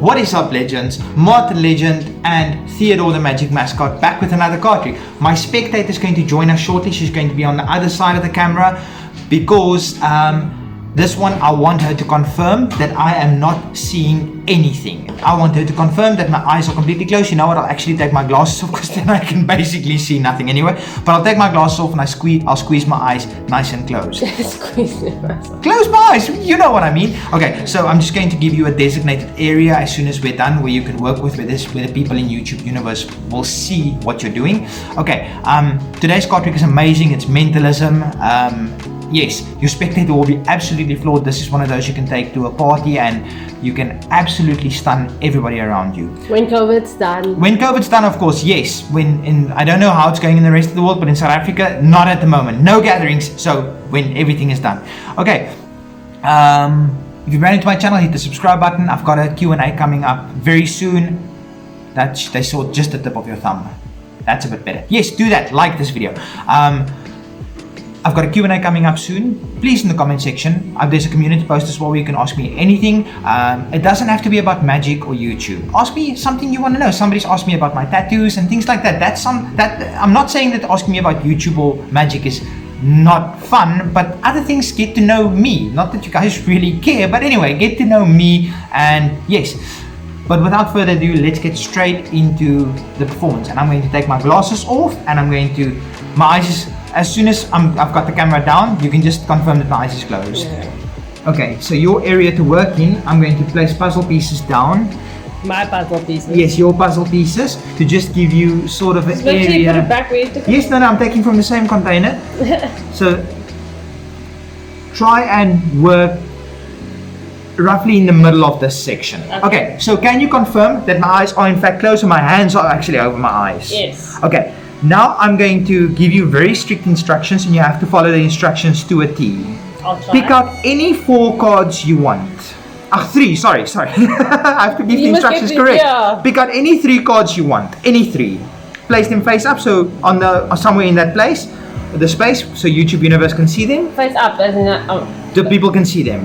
What is up, legends? Martin Legend and Theodore the Magic Mascot back with another card trick. My spectator is going to join us shortly. She's going to be on the other side of the camera because this one I want her to confirm that I am not seeing anything. I want her to confirm that my eyes are completely closed. You know what? I'll actually take my glasses off because then I can basically see nothing anyway. But I'll take my glasses off and I'll squeeze my eyes nice and closed. Squeeze your eyes. Close my eyes. You know what I mean. Okay, so I'm just going to give you a designated area as soon as we're done where you can work with this, where the people in YouTube universe will see what you're doing. Okay, today's card trick is amazing. It's mentalism. Yes, your spectator will be absolutely floored. This is one of those you can take to a party and you can absolutely stun everybody around you. When COVID's done. When COVID's done, of course, yes. I don't know how it's going in the rest of the world, but in South Africa, not at the moment. No gatherings, so when everything is done. Okay, if you're brand new to my channel, hit the subscribe button. I've got a Q&A coming up very soon. They saw just the tip of your thumb. That's a bit better. Yes, do that. Like this video. I've got a Q&A coming up soon. Please in the comment section. There's a community post as well where you can ask me anything. It doesn't have to be about magic or YouTube. Ask me something you want to know. Somebody's asked me about my tattoos and things like that. I'm not saying that asking me about YouTube or magic is not fun, but other things get to know me. Not that you guys really care, but anyway, get to know me. And yes, but without further ado, let's get straight into the performance. And I'm going to take my glasses off and I'm going to, as soon as I've got the camera down, you can just confirm that my eyes is closed. Yeah. Okay, so your area to work in, I'm going to place puzzle pieces down. My puzzle pieces? Yes, your puzzle pieces, to just give you sort of an area. You put it back where you took it? Yes, no, I'm taking from the same container. So, try and work roughly in the middle of this section. Okay, so can you confirm that my eyes are in fact closed and my hands are actually over my eyes? Yes. Okay. Now I'm going to give you very strict instructions and you have to follow the instructions to a T. I'll try. Pick out any 4 cards you want. 3, sorry. I have to give the instructions correct. Yeah. Pick out any 3 cards you want. Any 3. Place them face up, so on somewhere in that place, the space, so YouTube universe can see them. Face up, as in the people can see them.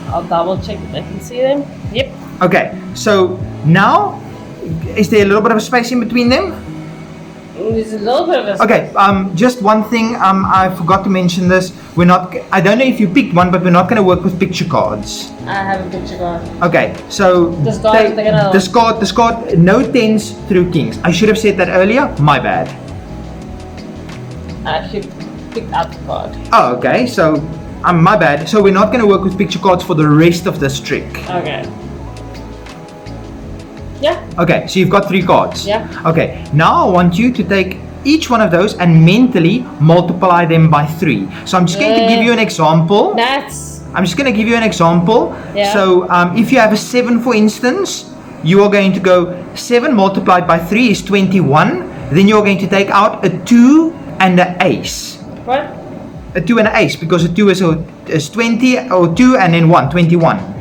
I'll double check that I can see them. Yep. Okay, so now, is there a little bit of a space in between them? There's a little bit of a... Okay, just one thing, I forgot to mention this. I don't know if you picked one, but we're not going to work with picture cards. I have a picture card. Okay, so discard no 10s through kings. I should have said that earlier, my bad. I actually picked out the card. Oh, okay, so my bad. So we're not going to work with picture cards for the rest of this trick. Okay. Yeah. Okay, so you've got 3 cards. Yeah. Okay, now I want you to take each one of those and mentally multiply them by 3. So I'm just going to give you an example. I'm just going to give you an example. Yeah. So if you have a 7, for instance, you are going to go 7 multiplied by 3 is 21. Then you're going to take out a 2 and an ace. What? A 2 and an ace, because a 2 is 20, or 2 and then 1, 21.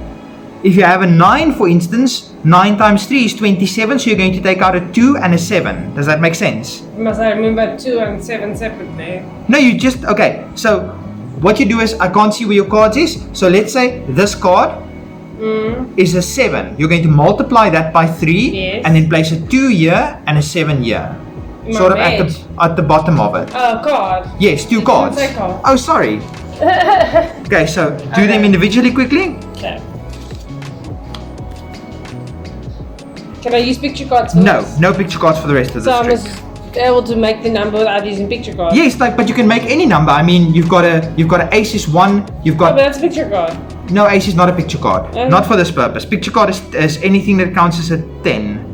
If you have a 9, for instance, 9 times 3 is 27, so you're going to take out a 2 and a 7. Does that make sense? Must I remember 2 and 7 separately? No, okay, so what you do is, I can't see where your cards is, so let's say this card is a 7. You're going to multiply that by 3, and then place a 2 here and a 7 here. Sort of at the bottom of it. Oh, card? Yes, 2 cards. Card. Oh, sorry. Okay, so do them individually quickly. Okay. Can I use picture cards for this? No picture cards for the rest of so this trick. So I must be able to make the number without using picture cards? Yes, but you can make any number. I mean, you've got an ace is 1, you've got... Oh, but that's a picture card. No, ace is not a picture card. Not for this purpose. Picture card is anything that counts as a 10.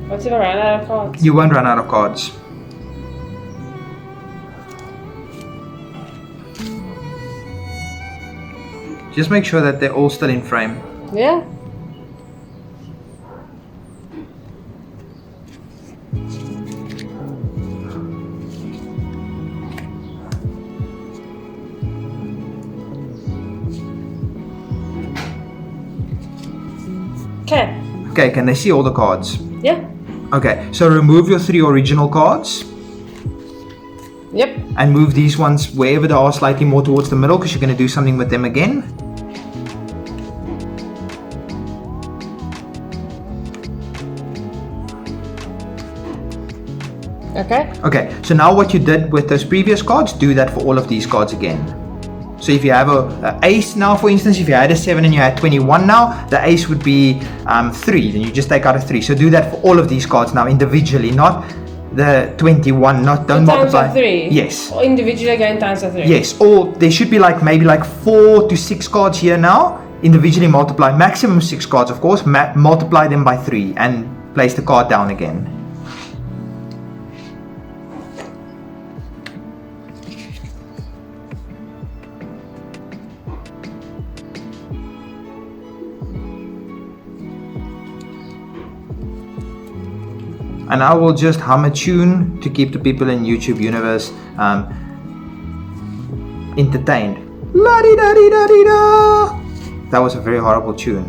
What if I run out of cards? You won't run out of cards. Just make sure that they're all still in frame. Yeah. Okay. Okay, can they see all the cards? Yeah. Okay, so remove your 3 original cards. Yep. And move these ones wherever they are slightly more towards the middle because you're going to do something with them again. Okay. Okay, so now what you did with those previous cards, do that for all of these cards again. So if you have a ace now, for instance, if you had a 7 and you had 21 now, the ace would be 3, then you just take out a 3. So do that for all of these cards now individually, not the 21, don't multiply. Times by 3? Yes. Or individually again times by 3? Yes, or there should be maybe 4 to 6 cards here now, individually multiply, maximum 6 cards of course, multiply them by 3 and place the card down again. And I will just hum a tune to keep the people in YouTube universe entertained. La di da di da di da. That was a very horrible tune.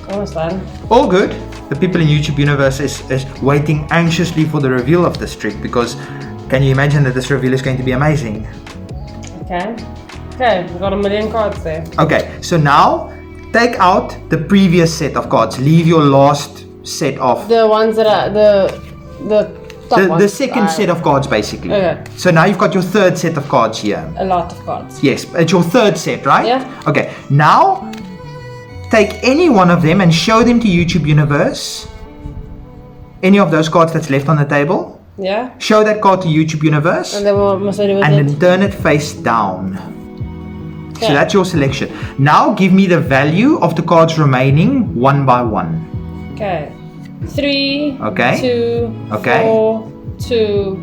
Almost done. All good. The people in YouTube universe is waiting anxiously for the reveal of this trick because can you imagine that this reveal is going to be amazing? Okay. Okay, we've got a million cards there. Okay, so now take out the previous set of cards. Leave your last set of The ones that are the top ones. the second set of cards basically. Okay. So now you've got your third set of cards here. A lot of cards. Yes, it's your third set, right? Yeah. Okay, now take any one of them and show them to YouTube universe. Any of those cards that's left on the table. Yeah. Show that card to YouTube universe. And then what must I do with and it? then turn it face down. Okay. So that's your selection. Now give me the value of the cards remaining one by one. Okay. 3, Okay. 2, Okay. 4, 2,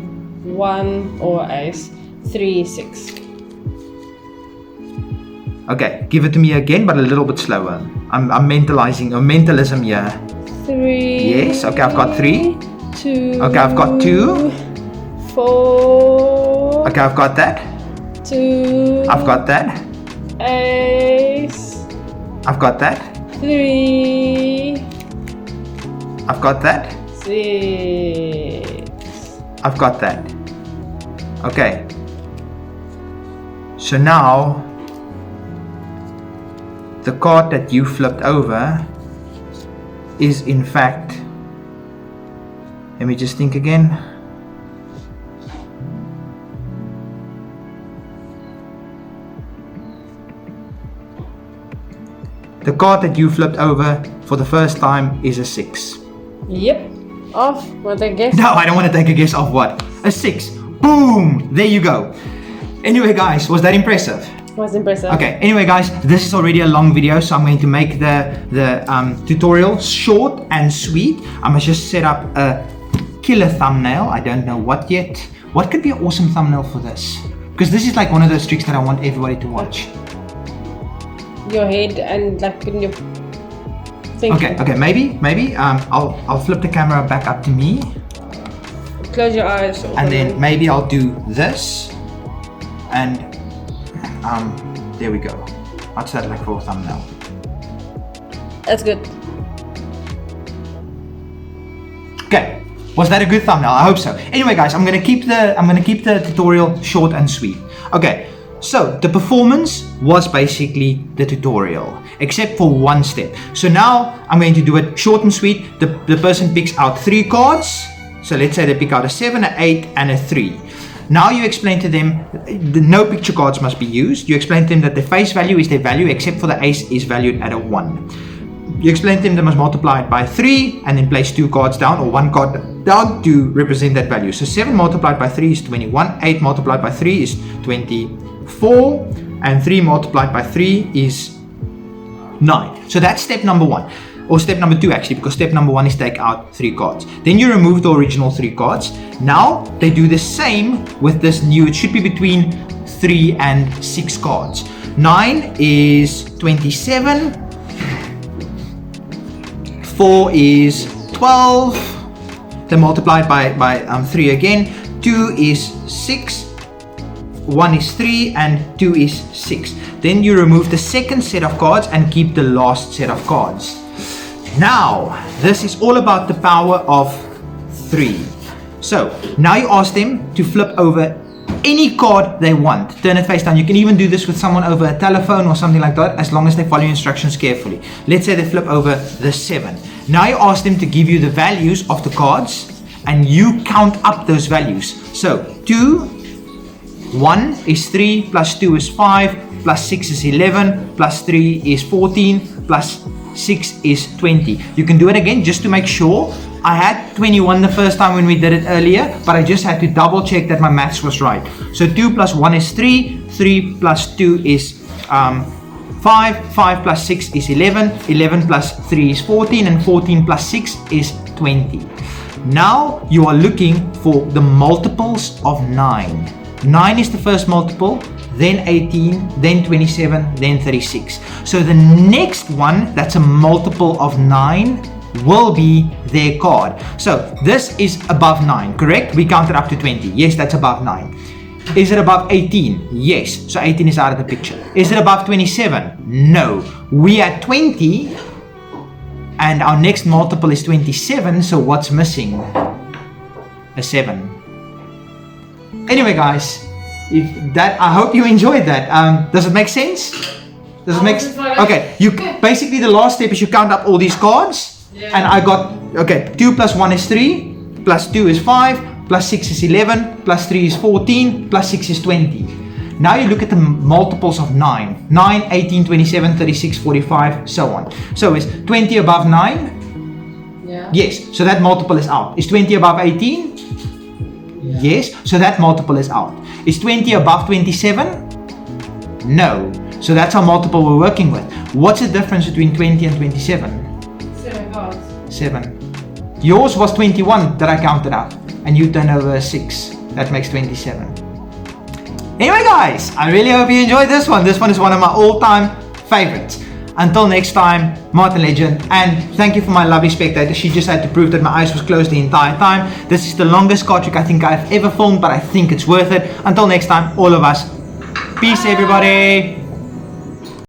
1, or ace. 3, 6. Okay, give it to me again, but a little bit slower. I'm mentalizing, or mentalism here. 3. Yes, okay, I've got 3. 2. Okay, I've got 2. 4. Okay, I've got that. 2. I've got that. Ace. I've got that. 3. I've got that. 6. I've got that. Okay. So now, the card that you flipped over is in fact, let me just think again. The card that you flipped over for the first time is a 6. Yep. Off. Want to guess? No, I don't want to take a guess of what. A 6. Boom! There you go. Anyway guys, was that impressive? Was impressive. Okay, anyway guys, this is already a long video, so I'm going to make the tutorial short and sweet. I must just set up a killer thumbnail. I don't know what yet. What could be an awesome thumbnail for this? Because this is like one of those tricks that I want everybody to watch. Your head and like in your thinking. Okay, maybe I'll flip the camera back up to me. Close your eyes. And then maybe I'll do this. And there we go. What's that like for a thumbnail? That's good. Okay, was that a good thumbnail? I hope so. Anyway, guys, I'm gonna keep the tutorial short and sweet. Okay, so the performance was basically the tutorial, except for one step. So now I'm going to do it short and sweet. The person picks out 3 cards. So let's say they pick out a 7, an 8, and a 3. Now you explain to them, no picture cards must be used. You explain to them that the face value is their value, except for the ace is valued at a 1. You explain to them they must multiply it by 3 and then place 2 cards down or 1 card down to represent that value. So 7 multiplied by 3 is 21, 8 multiplied by 3 is 24, and 3 multiplied by 3 is 9. So that's step number 1. Or step number 2 actually, because step number 1 is take out 3 cards. Then you remove the original 3 cards. Now they do the same with this new, it should be between 3 and 6 cards. 9 is 27, 4 is 12, then multiplied by 3 again. 2 is 6, 1 is 3, and 2 is 6. Then you remove the second set of cards and keep the last set of cards. Now, this is all about the power of 3. So, now you ask them to flip over any card they want. Turn it face down. You can even do this with someone over a telephone or something like that, as long as they follow your instructions carefully. Let's say they flip over the 7. Now you ask them to give you the values of the cards, and you count up those values. So, 1 is 3, plus 2 is 5, plus 6 is 11, plus 3 is 14, plus 6 is 20. You can do it again just to make sure. I had 21 the first time when we did it earlier, but I just had to double check that my maths was right. So 2 plus 1 is 3, 3 plus 2 is 5, 5 plus 6 is 11, 11 plus 3 is 14, and 14 plus 6 is 20. Now you are looking for the multiples of 9. 9 is the first multiple, then 18, then 27, then 36. So the next one that's a multiple of 9 will be their card. So this is above 9, correct? We counted up to 20. Yes, that's above 9. Is it above 18? Yes. So 18 is out of the picture. Is it above 27? No. We are 20 and our next multiple is 27. So what's missing? A 7. Anyway, guys, I hope you enjoyed that. Does it make sense? Does it make sense? Okay, basically the last step is you count up all these cards. Yeah. And I got, 2 plus 1 is 3, plus 2 is 5, plus 6 is 11, plus 3 is 14, plus 6 is 20. Now you look at the multiples of 9. 9, 18, 27, 36, 45, so on. So is 20 above 9? Yeah. Yes, so that multiple is out. Is 20 above 18? Yeah. Yes, so that multiple is out. Is 20 above 27? No. So that's our multiple we're working with. What's the difference between 20 and 27? 7. Yours was 21 that I counted up, and you turned over a 6. That makes 27. Anyway, guys, I really hope you enjoyed this one. This one is one of my all-time favorites. Until next time, Martin Legend, and thank you for my lovely spectator. She just had to prove that my eyes was closed the entire time. This is the longest card trick I think I've ever filmed, but I think it's worth it. Until next time, all of us, peace everybody.